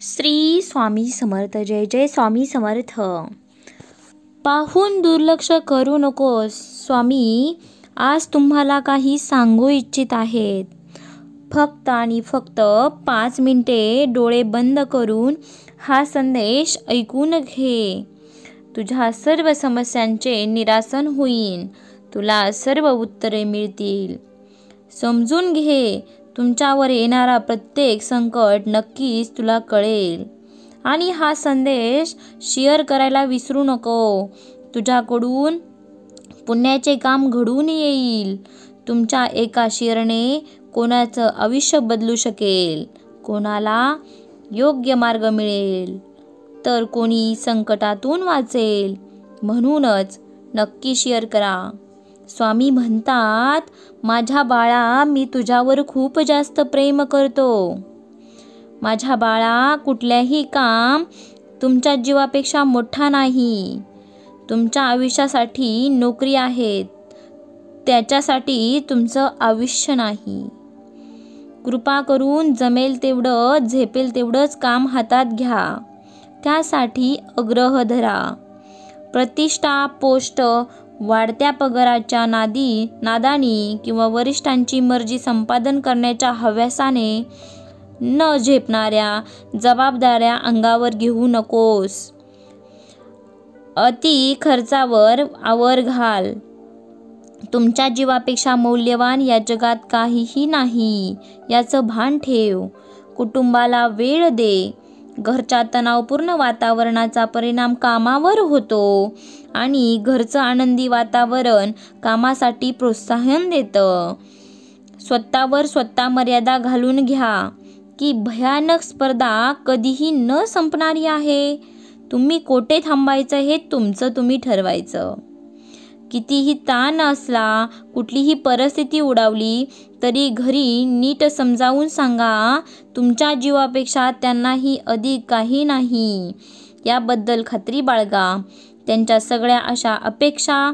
श्री स्वामी समर्थ. जय जय स्वामी समर्थ. पाहून दुर्लक्ष करू नकोस. स्वामी आज तुम्हाला काही सांगू इच्छित आहेत. फक्त आणि फक्त 5 मिनिटे डोळे बंद करून हा संदेश ऐकून घे. तुझ्या सर्व समस्यांचे निरासन होईल. तुला सर्व उत्तरे मिळतील. समजून घे, तुमच्यावर येणारा प्रत्येक संकट नक्कीच तुला कळेल. आणि हा संदेश शेअर करायला विसरू नको. तुझ्याकडून पुण्याचे काम घडून येईल. तुमच्या एका शेअरने कोणाचं आयुष्य बदलू शकेल. कोणाला योग्य मार्ग मिळेल, तर कोणी संकटातून वाचेल. म्हणूनच नक्की शेअर करा. स्वामी म्हणतात, माझ्या बाळा, मी तुझ्यावर खूप जास्त प्रेम करतो. माझ्या बाळा, कुठल्याही काम तुमच्या जीवापेक्षा मोठा नाही. तुमच्या आयुष्यासाठी नोकरी आहे, त्याच्यासाठी तुमचं आयुष्य नाही. कृपा करून जमेल तेवढं, झेपेल तेवढंच काम हातात घ्या. त्यासाठी आग्रह धरा. प्रतिष्ठा, पोस्ट, वाढत्या पगाराच्या नादानी किंवा वरिष्ठांची मर्जी संपादन करण्याच्या हव्यासाने न झेपणाऱ्या जबाबदाऱ्या अंगावर घेऊ नकोस. अति खर्चावर आवर घाल. तुमच्या जीवापेक्षा मौल्यवान या जगात काहीही नाही, याचं भान ठेव. कुटुंबाला वेळ दे. घरच्या तणावपूर्ण वातावरणाचा परिणाम कामावर होतो आणि घरचं आनंदी वातावरण कामासाठी प्रोत्साहन देतं. स्वतःवर स्वतः मर्यादा घालून घ्या की भयानक स्पर्धा कधीही न संपणारी आहे. तुम्ही कोठे थांबायचं हे तुमचं तुम्ही ठरवायचं. कितीही ताण असला, कुठलीही परिस्थिती उडावली तरी घरी नीट समजावून सांगा, तुमच्या जीवापेक्षा त्यांनाही अधिक काही नाही. याबद्दल खात्री बाळगा. त्यांच्या सगळ्या अशा अपेक्षा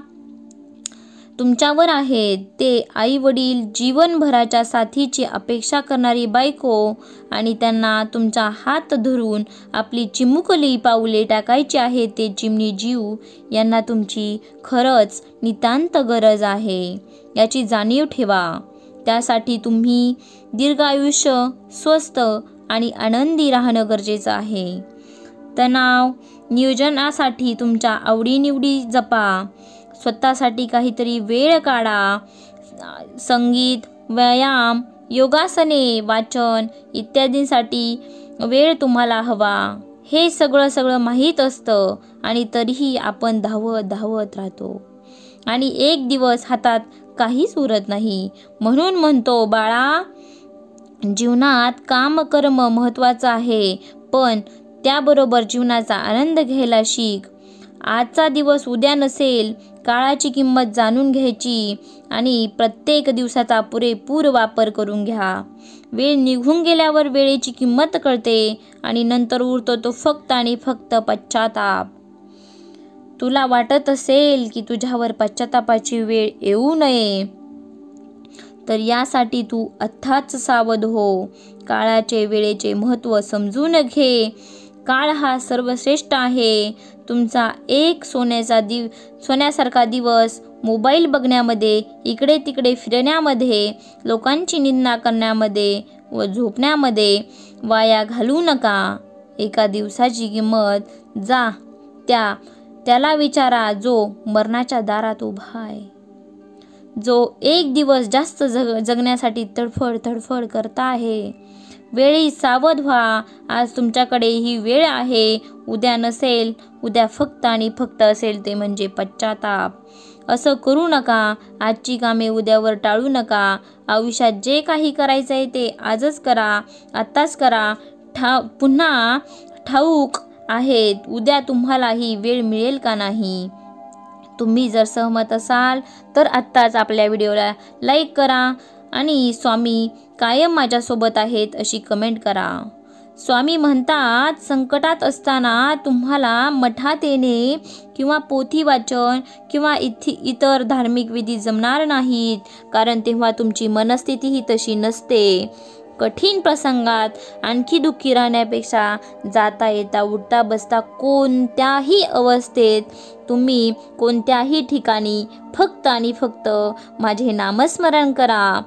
तुमच्यावर आहेत. ते आई वडील, जीवनभराच्या साथीची अपेक्षा करणारी बायको आणि त्यांना तुमचा हात धरून आपली चिमुकली पाऊले टाकायची आहे ते चिमणी जीव, यांना तुमची खरंच नितांत गरज आहे. याची जाणीव ठेवा. त्यासाठी तुम्ही दीर्घायुष्य, स्वस्थ आणि आनंदी राहणं गरजेचं आहे. तणाव नियोजनासाठी तुमच्या आवडीनिवडी जपा. स्वतःसाठी काहीतरी वेळ काढा. संगीत, व्यायाम, योगासने, वाचन इत्यादींसाठी वेळ तुम्हाला हवा. हे सगळं माहीत असतं आणि तरीही आपण धावत राहतो आणि एक दिवस हातात काहीच उरत नाही. म्हणून म्हणतो, बाळा, जीवनात काम कर्म महत्त्वाचं आहे, पण त्याबरोबर जीवनाचा आनंद घ्यायला शिक. आजचा दिवस उद्या नसेल. काळाची किंमत जाणून घ्यायची आणि प्रत्येक दिवसाचा पुरेपूर वापर करून घ्या. वेळ निघून गेल्यावर वेळेची किंमत कळते आणि नंतर उरतो तो फक्त आणि फक्त पश्चाताप. तुला वाटत असेल की तुझ्यावर पश्चातापाची वेळ येऊ नये, तर यासाठी तू अथाच सावध हो. काळाचे, वेळेचे महत्त्व समजून घे. काळ हा सर्वश्रेष्ठ आहे. तुमचा एक सोन्यासारखा दिवस मोबाईल बघण्यामध्ये, इकडे तिकडे फिरण्यामध्ये, लोकांची निंदा करण्यामध्ये व झोपण्यामध्ये वाया घालवू नका. एका दिवसाची किंमत त्याला विचारा जो मरणाच्या दारात उभा आहे, जो एक दिवस जास्त जगण्यासाठी तडफड करता आहे. वेळी सावध व्हा. आज तुमच्याकडे ही वेळ आहे, उद्या नसेल. उद्या फक्त आणि फक्त असेल ते म्हणजे पश्चाताप. असं करू नका. आजची कामे उद्यावर टाळू नका. आयुष्यात जे काही करायचं आहे ते आजच करा, आत्ताच करा. पुन्हा ठाऊक आहेत उद्या तुम्हाला ही वेळ मिळेल का नाही. तुम्ही जर सहमत असाल तर आत्ताच आपल्या व्हिडिओला लाईक करा आणि स्वामी कायम माझ्यासोबत आहेत अशी कमेंट करा. स्वामी म्हणतात, संकटात असताना तुम्हाला मठात येणे किंवा पोथी वाचन किंवा इतर धार्मिक विधी जमणार नाहीत, कारण तेव्हा तुमची मनस्थिती ही तशी नसते. कठीण प्रसंगात आणखी दुःखी राहण्यापेक्षा जाता येता उठता बसता कोणत्याही अवस्थेत तुम्ही कोणत्याही ठिकाणी फक्त आणि फक्त माझे नामस्मरण करा.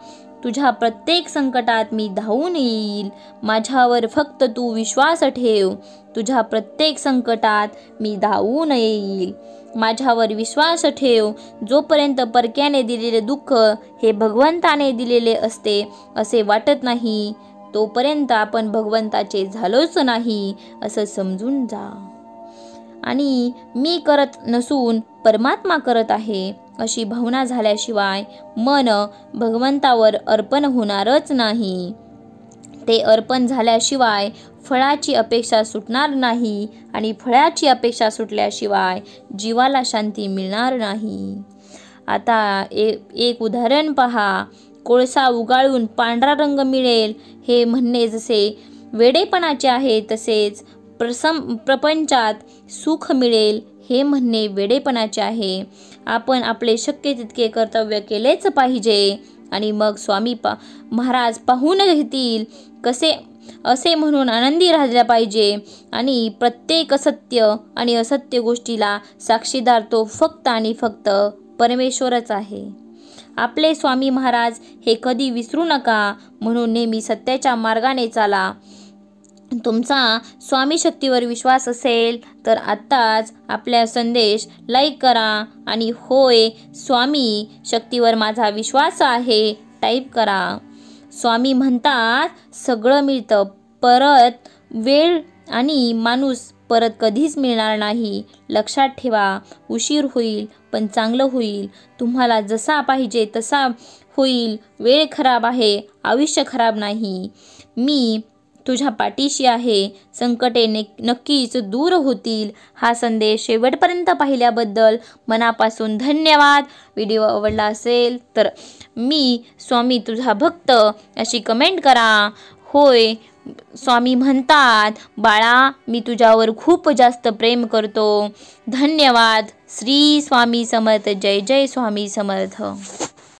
तुझ्या प्रत्येक संकटात मी धावून येईल. माझ्यावर फक्त तू विश्वास ठेव. तुझ्या प्रत्येक संकटात मी धावून येईल. माझ्यावर विश्वास ठेव. जोपर्यंत परक्याने दिलेले दुःख हे भगवंताने दिलेले असते असे वाटत नाही, तोपर्यंत आपण भगवंताचे झालोच नाही असं समजून जा. आणि मी करत नसून परमात्मा करत आहे अशी भावना झाल्याशिवाय मन भगवंतावर अर्पण होणारच नाही. ते अर्पण झाल्याशिवाय फळाची अपेक्षा सुटणार नाही आणि फळाची अपेक्षा सुटल्याशिवाय जीवाला शांती मिळणार नाही. आता एक उदाहरण पहा. कोळसा उगाळून पांढरा रंग मिळेल हे म्हणणे जसे वेडेपणाचे आहे, तसेच प्रपंचात सुख मिळेल हे म्हणणे वेडेपणाचे आहे. आपण आपले शक्य तितके कर्तव्य केलेच पाहिजे आणि मग स्वामी महाराज पाहून घेतील कसे असे म्हणून आनंदी राहिला पाहिजे. आणि प्रत्येक सत्य आणि असत्य गोष्टीला साक्षीदार तो फक्त आणि फक्त परमेश्वरच आहे. आपले स्वामी महाराज हे कधी विसरू नका. म्हणून नेहमी सत्याच्या मार्गाने चाला. तुमचा स्वामी शक्तीवर विश्वास असेल तर आत्ताच आपला संदेश लाईक करा आणि होय स्वामी शक्तीवर माझा विश्वास आहे टाईप करा. स्वामी म्हणतात सगळं मिळतं, परत वेळ आणि माणूस परत कधीच मिळणार नाही. लक्षात ठेवा. उशीर होईल पण चांगलं होईल. तुम्हाला जसा पाहिजे तसा होईल. वेळ खराब आहे, आयुष्य खराब नाही. मी तुझ्या पाठीशी आहे. संकटे नक्कीच दूर होतील. हा संदेश शेवटपर्यंत पाहिल्याबद्दल मनापासून धन्यवाद. व्हिडिओ आवडला असेल तर मी स्वामी तुझा भक्त अशी कमेंट करा. होय स्वामी म्हणतात बाळा मी तुझ्यावर खूप जास्त प्रेम करतो. धन्यवाद. श्री स्वामी समर्थ. जय जय स्वामी समर्थ.